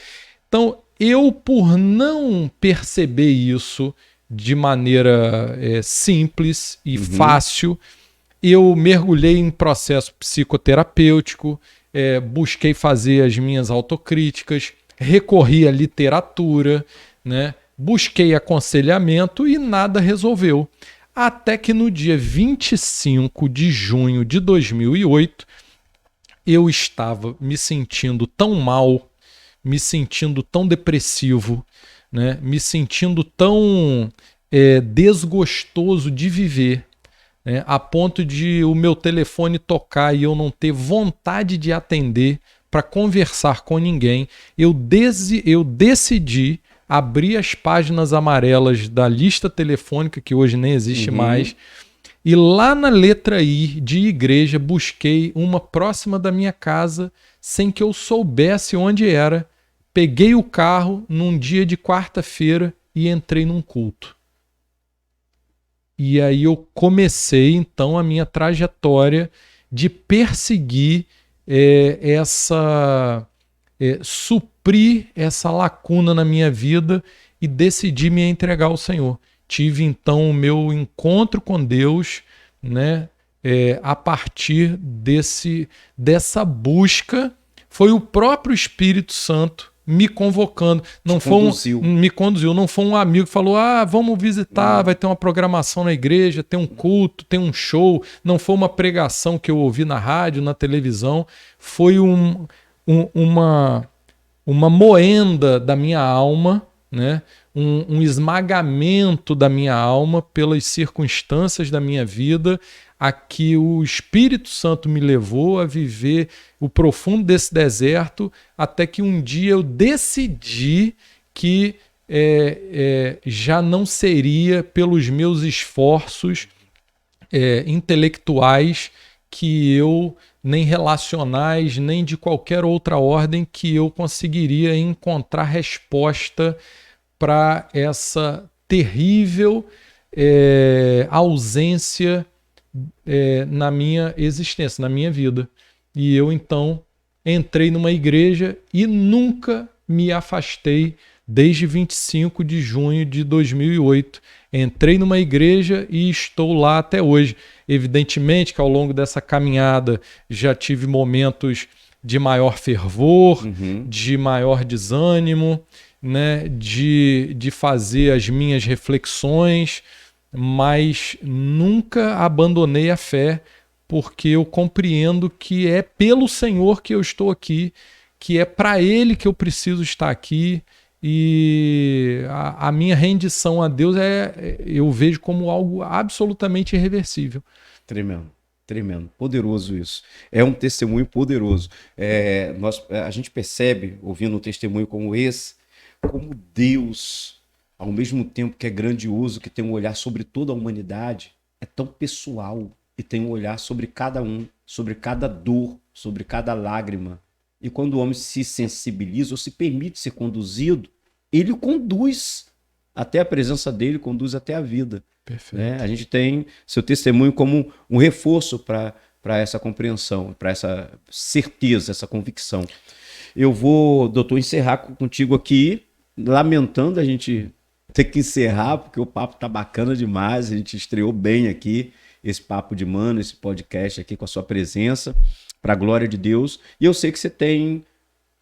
Então, eu, por não perceber isso de maneira simples e fácil, eu mergulhei em processo psicoterapêutico, busquei fazer as minhas autocríticas, recorri à literatura, né? Busquei aconselhamento e nada resolveu. Até que no dia 25 de junho de 2008, eu estava me sentindo tão mal, me sentindo tão depressivo, né? Me sentindo tão desgostoso de viver, né? A ponto de o meu telefone tocar e eu não ter vontade de atender para conversar com ninguém. Eu decidi abrir as páginas amarelas da lista telefônica, que hoje nem existe mais, e lá na letra I de igreja busquei uma próxima da minha casa sem que eu soubesse onde era. Peguei o carro num dia de quarta-feira e entrei num culto. E aí eu comecei então a minha trajetória de perseguir suprir essa lacuna na minha vida e decidi me entregar ao Senhor. Tive então o meu encontro com Deus, né? A partir dessa busca, foi o próprio Espírito Santo me convocando. Me conduziu, não foi um amigo que falou: vamos visitar, vai ter uma programação na igreja, tem um culto, tem um show. Não foi uma pregação que eu ouvi na rádio, na televisão. Foi uma moenda da minha alma, né? Um esmagamento da minha alma pelas circunstâncias da minha vida, a que o Espírito Santo me levou a viver o profundo desse deserto, até que um dia eu decidi que já não seria pelos meus esforços intelectuais nem relacionais, nem de qualquer outra ordem, que eu conseguiria encontrar resposta para essa terrível ausência na minha existência, na minha vida. E eu então entrei numa igreja e nunca me afastei desde 25 de junho de 2008. Entrei numa igreja e estou lá até hoje. Evidentemente que ao longo dessa caminhada já tive momentos de maior fervor, de maior desânimo, né, de fazer as minhas reflexões, mas nunca abandonei a fé, porque eu compreendo que é pelo Senhor que eu estou aqui, que é para Ele que eu preciso estar aqui, e a minha rendição a Deus eu vejo como algo absolutamente irreversível. Tremendo, tremendo, poderoso isso. É um testemunho poderoso. A gente percebe, ouvindo um testemunho como esse, como Deus, ao mesmo tempo que é grandioso, que tem um olhar sobre toda a humanidade, é tão pessoal e tem um olhar sobre cada um, sobre cada dor, sobre cada lágrima. E quando o homem se sensibiliza ou se permite ser conduzido, ele conduz até a presença dele, conduz até a vida. Perfeito. Né? A gente tem seu testemunho como um reforço para essa compreensão, para essa certeza, essa convicção. Eu vou, doutor, encerrar contigo aqui, lamentando a gente ter que encerrar, porque o papo tá bacana demais, a gente estreou bem aqui esse Papo de Mano, esse podcast aqui com a sua presença, para a glória de Deus. E eu sei que você tem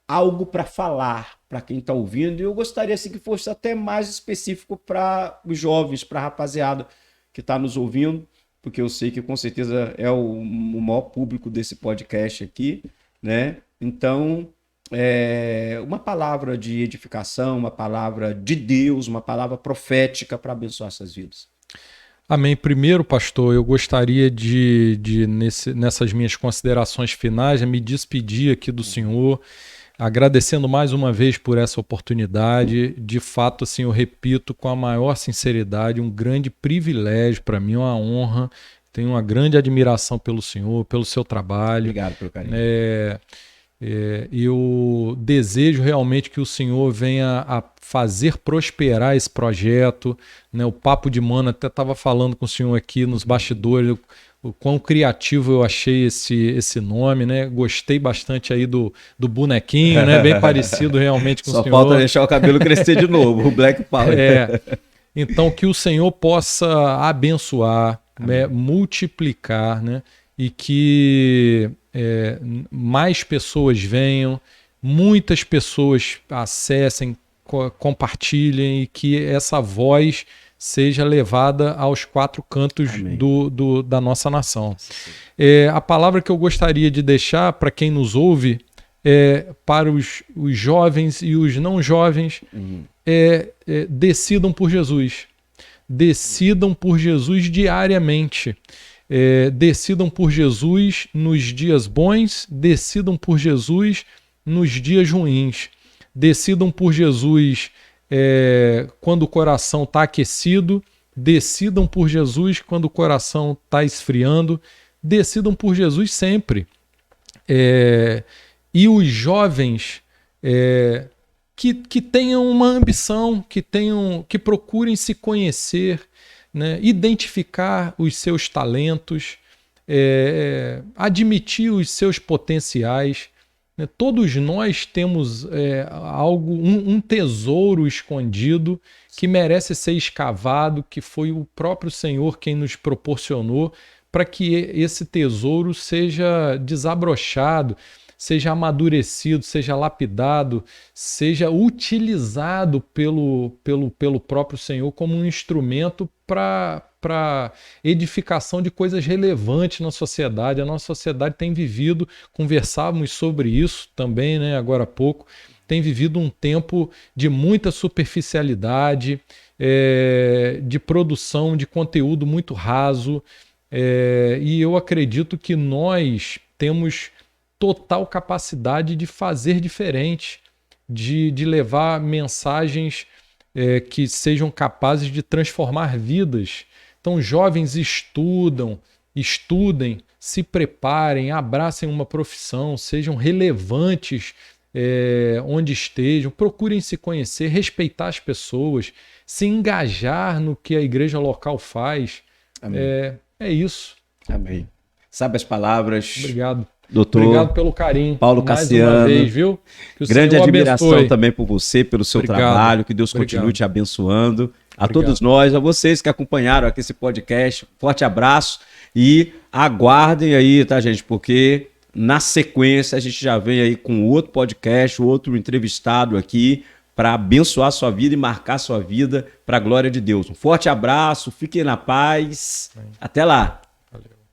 algo para falar para quem está ouvindo, e eu gostaria assim, que fosse até mais específico para os jovens, para a rapaziada que está nos ouvindo, porque eu sei que com certeza é o maior público desse podcast aqui, né? Então, uma palavra de edificação, uma palavra de Deus, uma palavra profética para abençoar essas vidas. Amém. Primeiro, pastor, eu gostaria nessas minhas considerações finais, me despedir aqui do senhor, agradecendo mais uma vez por essa oportunidade. De fato, assim, eu repito com a maior sinceridade, um grande privilégio para mim, uma honra. Tenho uma grande admiração pelo senhor, pelo seu trabalho. Obrigado pelo carinho. Eu desejo realmente que o Senhor venha a fazer prosperar esse projeto, né? O Papo de Mano, até estava falando com o senhor aqui nos bastidores, o quão criativo eu achei esse nome, né? Gostei bastante aí do bonequinho, né? Bem parecido realmente com o senhor. Só falta deixar o cabelo crescer de novo, o Black Power. Então, que o Senhor possa abençoar, né? Multiplicar, né? E que mais pessoas venham, muitas pessoas acessem, compartilhem, e que essa voz seja levada aos 4 cantos da nossa nação. A palavra que eu gostaria de deixar para quem nos ouve, para os jovens e os não jovens, decidam por Jesus. Decidam por Jesus diariamente. Decidam por Jesus nos dias bons, decidam por Jesus nos dias ruins. Decidam por Jesus quando o coração está aquecido, decidam por Jesus quando o coração está esfriando, decidam por Jesus sempre. E os jovens que tenham uma ambição, que procurem se conhecer, né, identificar os seus talentos, admitir os seus potenciais. Todos nós temos um tesouro escondido que merece ser escavado, que foi o próprio Senhor quem nos proporcionou, para que esse tesouro seja desabrochado, seja amadurecido, seja lapidado, seja utilizado pelo próprio Senhor como um instrumento para edificação de coisas relevantes na sociedade. A nossa sociedade tem vivido, conversávamos sobre isso também, né, agora há pouco, tem vivido um tempo de muita superficialidade, de produção de conteúdo muito raso, e eu acredito que nós temos total capacidade de fazer diferente, de levar mensagens que sejam capazes de transformar vidas. Então, jovens estudem, se preparem, abracem uma profissão, sejam relevantes onde estejam, procurem se conhecer, respeitar as pessoas, se engajar no que a igreja local faz. Amém. É isso. Amém. Sabe as palavras. Obrigado. Doutor Obrigado pelo carinho. Paulo Cassiano. Mais uma vez, viu? Que o grande Senhor admiração abençoe. também por você, pelo seu trabalho. Que Deus continue te abençoando. A todos nós, a vocês que acompanharam aqui esse podcast. Forte abraço e aguardem aí, tá, gente? Porque na sequência a gente já vem aí com outro podcast, outro entrevistado aqui para abençoar a sua vida e marcar a sua vida para a glória de Deus. Um forte abraço, fiquem na paz. Até lá.